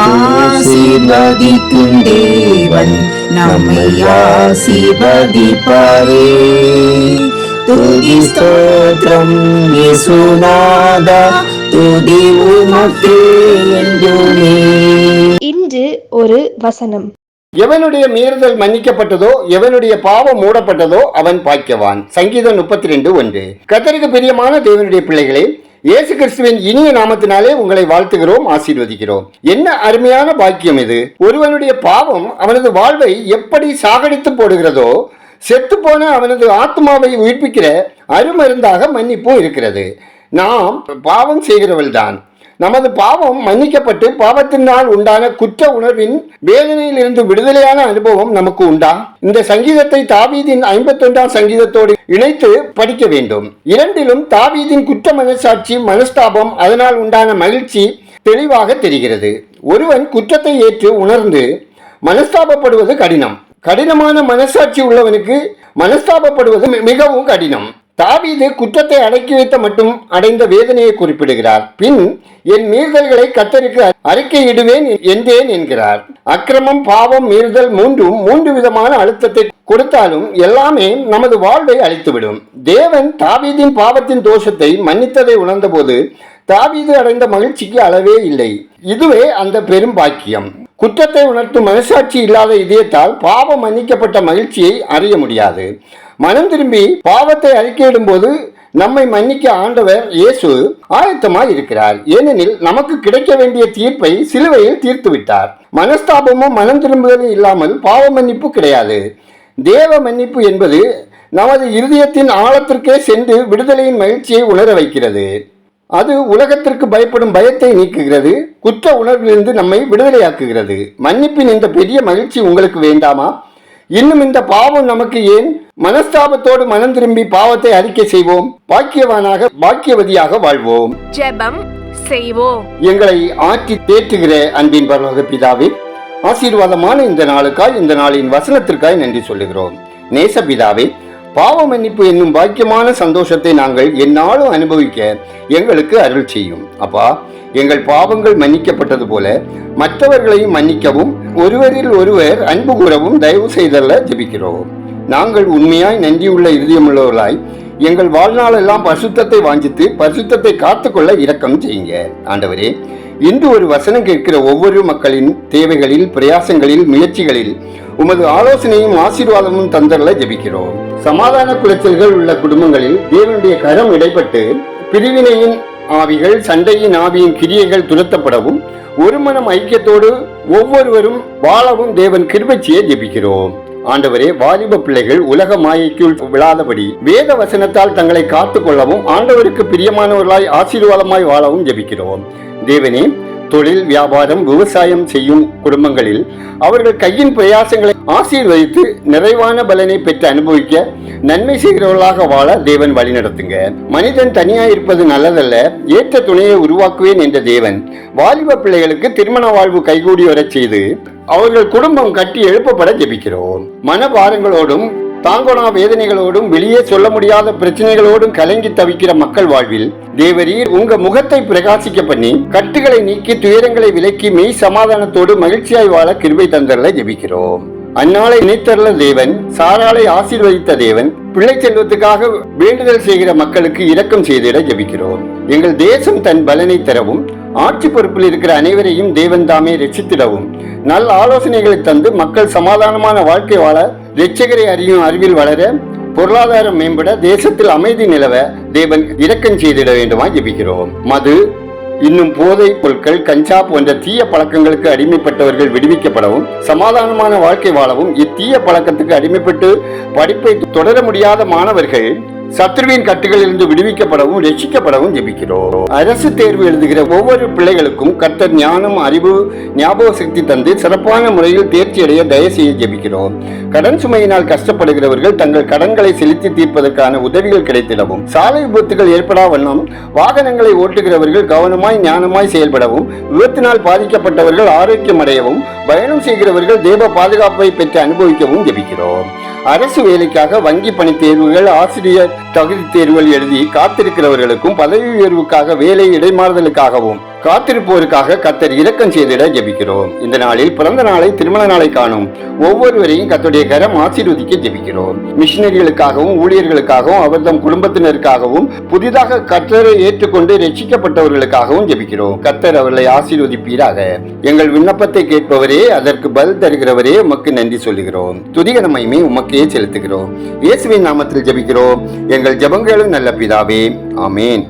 ஆசீர்வதிக்கும் தேவன் நம்மை ஆசீர்வதிப்பாரே. துதி ஸ்தோத்திரம் இயேசுநாதா, துதி உமக்கே என்றுமே. இன்று ஒரு வசனம். எவனுடைய மீறுதல் மன்னிக்கப்பட்டதோ, எவனுடைய பாவம் மூடப்பட்டதோ அவன் பாக்கியவான். சங்கீதம் 32:1. கர்த்தருக்கு பிரியமான தேவனுடைய பிள்ளைகளே, இயேசு கிறிஸ்துவின் இனிய நாமத்தினாலே உங்களை வாழ்த்துகிறோம், ஆசீர்வதிக்கிறோம். என்ன அருமையான பாக்கியம் இது! ஒருவனுடைய பாவம் அவனது வாழ்வை எப்படி சாகடித்து போடுகிறதோ, செத்து போன அவனது ஆத்மாவை உயிர்ப்பிக்கிற அருமருந்தாக மன்னிப்பும் இருக்கிறது. நாம் பாவம் செய்கிறவள்தான். நமது பாவம் மன்னிக்கப்பட்டு பாவத்தினால் உண்டான குற்ற உணர்வின் வேதனையில் இருந்து விடுதலையான அனுபவம் நமக்கு உண்டா? இந்த சங்கீதத்தை தாவீதின் 51ஆம் சங்கீதத்தோடு இணைத்து படிக்க வேண்டும். இரண்டிலும் தாவீதின் குற்ற மனசாட்சி, மனஸ்தாபம், அதனால் உண்டான மகிழ்ச்சி தெளிவாக தெரிகிறது. ஒருவன் குற்றத்தை ஏற்று உணர்ந்து மனஸ்தாபப்படுவது கடினம். கடினமான மனசாட்சி உள்ளவனுக்கு மனஸ்தாபப்படுவது மிகவும் கடினம். தாவீது குற்றத்தை அடக்கி வைத்த மட்டும் அடைந்த வேதனையை குறிப்பிடுகிறார். பின் என் மீறுதல்களை கர்த்தருக்கு அறிக்கையிடுவேன் என்றேன் என்கிறார். அக்கிரமம், பாவம், மீறுதல் மூன்று விதமான அழுத்தத்தை கொடுத்தாலும் எல்லாமே நமது வாழ்வை அழித்துவிடும். தேவன் தாவீதின் பாவத்தின் தோஷத்தை மன்னித்ததை உணர்ந்த போது தாவீது அடைந்த மகிழ்ச்சிக்கு அளவே இல்லை. இதுவே அந்த பெரும் பாக்கியம். குற்றத்தை உணர்த்தும் மனசாட்சி இல்லாத இதயத்தால் பாவம் மன்னிக்கப்பட்ட மகிழ்ச்சியை அறிய முடியாது. மனம் திரும்பி பாவத்தை அறிக்கையிடும் போது நம்மை மன்னிக்க ஆண்டவர் இயேசு ஆயத்தமாய் இருக்கிறார். ஏனெனில் நமக்கு கிடைக்க வேண்டிய தீர்ப்பை சிலுவையில் தீர்த்து விட்டார். மனஸ்தாபமும் மனம் திரும்புதலும் இல்லாமல் பாவ மன்னிப்பு கிடையாது. தேவ மன்னிப்பு என்பது நமது இருதயத்தின் ஆழத்திற்கே சென்று விடுதலையின் மகிழ்ச்சியை உணர வைக்கிறது. அது உலகத்திற்கு பயப்படும் பயத்தை நீக்குகிறது. குற்ற உணர்விலிருந்து நம்மை விடுதலையாக்குகிறது. மன்னிப்பின் இந்த பெரிய மகிழ்ச்சி உங்களுக்கு வேண்டாமா? இன்னும் இந்த பாவம் நமக்கு ஏன்? மனஸ்தாபத்தோடு மனம் திரும்பி பாவத்தை அறிக்கை செய்வோம். பாக்கியவானாக, பாக்கியவதியாக வாழ்வோம். ஜெபம் செய்வோம். எங்களை ஆற்றி தேற்றுகிற அன்பின் பரலோக பிதாவே, ஆசீர்வாதமான இந்த நாளுக்காய், இந்த நாளின் வசனத்திற்காய் நன்றி சொல்லுகிறோம். நேச பிதாவே, பாவ மன்னிப்பு என்னும் பாக்கியமான சந்தோஷத்தை நாங்கள் எந்நாளும் அனுபவிக்க எங்களுக்கு அருள் செய்யும். அப்பா, எங்கள் பாவங்கள் மன்னிக்கப்பட்டது போல மற்றவர்களையும் மன்னிக்கவும், ஒருவரில் ஒருவர் அன்பு கூறவும் தயவு செய்தல்ல ஜெபிக்கிறோம். நாங்கள் உண்மையாய் நன்றியுள்ள இதயமுள்ளவர்களாய் எங்கள் வாழ்நாளெல்லாம் பரிசுத்தத்தை வாஞ்சித்து பரிசுத்தத்தை காத்துக்கொள்ள இரக்கம் செய்யுங்க. ஆண்டவரே, இன்று ஒரு வசனம் கேட்கிற ஒவ்வொரு மக்களின் தேவைகளில், பிரயாசங்களில், முயற்சிகளில் உமது ஆலோசனையும் ஆசீர்வாதமும் தந்தரல ஜெபிக்கிறோம். சமாதான குலைச்சல்கள் உள்ள குடும்பங்களில் தேவனுடைய கரம் இடைப்பட்டு பிரிவினையின் ஆவிகள், சண்டையின் ஆவியின் கிரியைகள் துரத்தப்படவும், ஒரு மனம் ஐக்கியத்தோடு ஒவ்வொருவரும் வாழவும் தேவன் கிருபை செய்ய ஜெபிக்கிறோம். ஆண்டவரே, வாலிப பிள்ளைகள் உலக மாயைக்குள் விழாதபடி வேத வசனத்தால் தங்களை காத்துக் கொள்ளவும், ஆண்டவருக்கு பிரியமானவர்களாய் ஆசீர்வாதமாய் வாழவும் ஜெபிக்கிறோம். தேவனே, தொழில், வியாபாரம், விவசாயம் செய்யும் குடும்பங்களில் அவர்கள் கையின் பிரயாசங்களை ஆசீர்வதித்து நிறைவான பலனை பெற்று அனுபவிக்க நன்மை செய்கிறவர்களாக வாழ தேவன் வழி நடத்துங்க. மனிதன் தனியாய் இருப்பது நல்லதல்ல, ஏற்ற துணையை உருவாக்குவேன் என்ற தேவன் வாலிப பிள்ளைகளுக்கு திருமண வாழ்வு கைகூடி வரச் செய்து அவர்கள் குடும்பம் கட்டி எழுப்பப்பட ஜெபிக்கிறோம். மனபாரங்களோடும் தாங்கோனா வேதனைகளோடும் வெளியே சொல்ல முடியாத பிரச்சனைகளோடும் கலங்கி தவிக்கிற மக்கள் வாழ்வில் தேவரீர் உங்க முகத்தை பிரகாசிக்க பண்ணி கட்டுகளை நீக்கி துயரங்களை விலக்கி மெய் சமாதானத்தோடு மகிழ்ச்சியாய் வாழ கிருபை தந்தரல ஜெபிக்கிறோம். அந்நாளை இணைத்தரல தேவன், சாராளை ஆசீர்வதித்த தேவன், பிள்ளை செல்வத்துக்காக வேண்டுதல் செய்கிற மக்களுக்கு இரக்கம் செய்திட ஜெபிக்கிறோம். எங்கள் தேசம் தன் பலனை தரவும், ஆட்சி பொறுப்பில் இருக்கிற அனைவரையும் தேவன் தாமே ரட்சித்திடவும், நல்ல ஆலோசனைகளை தந்து மக்கள் சமாதானமான வாழ்க்கை வாழ, இரட்சகரை அறியும் அறிவில் வளர, பொருளாதாரம் மேம்பட, தேசத்தில் அமைதி நிலவ தேவன் இரக்கம் செய்திட வேண்டுமா ஜெபிக்கிறோம். மது, இன்னும் போதை பொருட்கள், கஞ்சா போன்ற தீய பழக்கங்களுக்கு அடிமைப்பட்டவர்கள் விடுவிக்கப்படவும், சமாதானமான வாழ்க்கை வாழவும், இத்தீய பழக்கத்துக்கு அடிமைப்பட்டு படிப்பை தொடர முடியாத மாணவர்கள் சத்ருவின் கட்டுகளிலிருந்து விடுவிக்கப்படவும் ரட்சிக்கப்படவும் ஜெபிக்கிறோம். அரசு தேர்வு எழுதுகிற ஒவ்வொரு பிள்ளைகளுக்கும் கர்த்தர் ஞானம், அறிவு, ஞாபக சக்தி தந்து சிறப்பான முறையில் தேர்ச்சி அடைய தயவு செய்ய ஜெபிக்கிறோம். கடன் சுமையினால் கஷ்டப்படுகிறவர்கள் தங்கள் கடன்களை செலுத்தி தீர்ப்பதற்கான உதவிகள் கிடைத்திடவும், சாலை விபத்துகள் ஏற்படா வண்ணம் வாகனங்களை ஓட்டுகிறவர்கள் கவனமாய் ஞானமாய் செயல்படவும், விபத்தினால் பாதிக்கப்பட்டவர்கள் ஆரோக்கியம் அடையவும், பயணம் செய்கிறவர்கள் தேவ பாதுகாப்பை பெற்று அனுபவிக்கவும் ஜெபிக்கிறோம். அரசு வேலைக்காக வங்கி பணி தேர்வுகள், ஆசிரியர் தகுதி தேர்வுகள் எழுதி காத்திருக்கிறவர்களுக்கும், பதவி உயர்வுக்காக, வேலை இடைமாறுதலுக்காகவும் காத்திருப்போருக்காக கர்த்தர் இரக்கம் செய்திட ஜெபிக்கிறோம். இந்த நாளில் பிறந்த நாளை, திருமண நாளை காணும் ஒவ்வொருவரையும் கர்த்தருடைய கரம் ஆசீர்வதிக்க ஜெபிக்கிறோம். மிஷினரிகளுக்காகவும் ஊழியர்களுக்காகவும் அவர்தம் குடும்பத்தினருக்காகவும் புதிதாக கர்த்தரை ஏற்றுக்கொண்டு ரட்சிக்கப்பட்டவர்களுக்காகவும் ஜெபிக்கிறோம். கர்த்தர் அவர்களை ஆசீர்வதிப்பீராக. எங்கள் விண்ணப்பத்தை கேட்பவரே, அதற்கு பதில் தருகிறவரே, உமக்கு நன்றி சொல்லுகிறோம். துதிகர மகிமை உமக்கே செலுத்துகிறோம். இயேசுவின் நாமத்தில் ஜெபிக்கிறோம் எங்கள் ஜெபங்களும் நல்ல பிதாவே. ஆமேன்.